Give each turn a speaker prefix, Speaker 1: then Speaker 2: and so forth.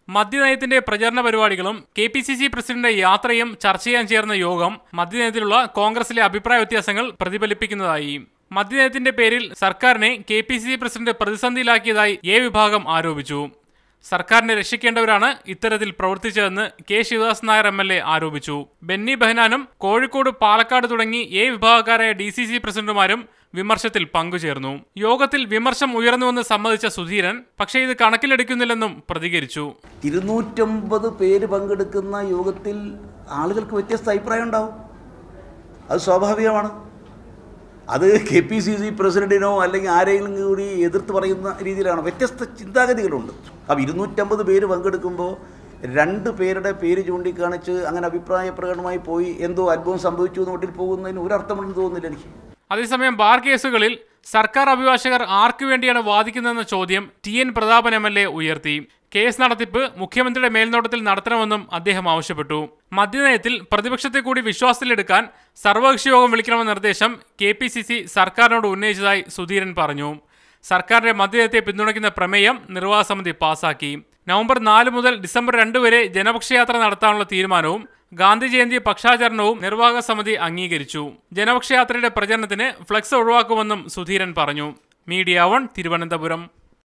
Speaker 1: മദ്യനയത്തിന്റെ പ്രചരണ പരിപാടികളും KPCC president യാത്രയും ചർച്ച ചെയ്യാൻ ചേർന്ന യോഗം മദ്യനയത്തിലുള്ള കോൺഗ്രസിലെ അഭിപ്രായ വ്യത്യാസങ്ങൾ പ്രതിഫലിപ്പിക്കുന്നതായി. മദ്യനയത്തിന്റെ പേരിൽ സർക്കാരിനെ KPCC പ്രസിഡന്റ് പ്രതിസന്ധിയിലാക്കിയതായി എ വിഭാഗം ആരോപിച്ചു. സർക്കാരിനെ രക്ഷിക്കേണ്ടവരാണ് ഇത്തരത്തിൽ പ്രവർത്തിച്ചതെന്ന് കെ ശിവദാസ് നായർ MLA ആരോപിച്ചു. ബെന്നി ബെഹനാനും കോഴിക്കോട്, പാലക്കാട് തുടങ്ങി എ വിഭാഗക്കാരായ DCC പ്രസിഡന്റുമാരും വിമർശത്തിൽ പങ്കുചേർന്നു. യോഗത്തിൽ വിമർശം ഉയർന്നുവെന്ന് സമ്മതിച്ച സുധീരൻ പക്ഷേ ഇത് കണക്കിലെടുക്കുന്നില്ലെന്നും പ്രതികരിച്ചു.
Speaker 2: 250 പേര് പങ്കെടുക്കുന്ന യോഗത്തിൽ ആളുകൾക്ക് വ്യത്യസ്ത അഭിപ്രായം ഉണ്ടാവും, അത് സ്വാഭാവികമാണ്. അത് KPCC പ്രസിഡന്റിനോ അല്ലെങ്കിൽ ആരെങ്കിലും കൂടി എതിർത്ത് പറയുന്ന രീതിയിലാണ്. വ്യത്യസ്ത ചിന്താഗതികളുണ്ട്. അപ്പോൾ 250 പേര് പങ്കെടുക്കുമ്പോൾ 2 പേരുടെ പേര് ചൂണ്ടിക്കാണിച്ച് അങ്ങനെ അഭിപ്രായ പ്രകടനമായി പോയി എന്തോ അത്ഭുതം സംഭവിച്ചു എന്നോട്ടിൽ പോകുന്നതിന് ഒരർത്ഥമുണ്ടെന്ന് തോന്നുന്നില്ല എനിക്ക്.
Speaker 1: അതേസമയം ബാർ കേസുകളിൽ സർക്കാർ അഭിഭാഷകർ ആർക്കു വേണ്ടിയാണ് വാദിക്കുന്നതെന്ന ചോദ്യം TN പ്രതാപൻ MLA ഉയർത്തി. കേസ് നടത്തിപ്പ് മുഖ്യമന്ത്രിയുടെ മേൽനോട്ടത്തിൽ നടത്തണമെന്നും അദ്ദേഹം ആവശ്യപ്പെട്ടു. മദ്യനയത്തിൽ പ്രതിപക്ഷത്തെ കൂടി വിശ്വാസത്തിലെടുക്കാൻ സർവകക്ഷി യോഗം വിളിക്കണമെന്ന നിർദ്ദേശം KPCC സർക്കാരിനോട് ഉന്നയിച്ചതായി സുധീരൻ പറഞ്ഞു. സർക്കാരിന്റെ മദ്യനയത്തെ പിന്തുണയ്ക്കുന്ന പ്രമേയം നിർവാഹക സമിതി പാസാക്കി. നവംബർ 4 മുതൽ ഡിസംബർ 2 വരെ ജനപക്ഷയാത്ര നടത്താനുള്ള തീരുമാനവും ഗാന്ധി ജയന്തി പക്ഷാചരണവും നിർവാഹക സമിതി അംഗീകരിച്ചു. ജനപക്ഷയാത്രയുടെ പ്രചരണത്തിന് ഫ്ലക്സ് ഒഴിവാക്കുമെന്നും സുധീരൻ പറഞ്ഞു. മീഡിയ 1 തിരുവനന്തപുരം.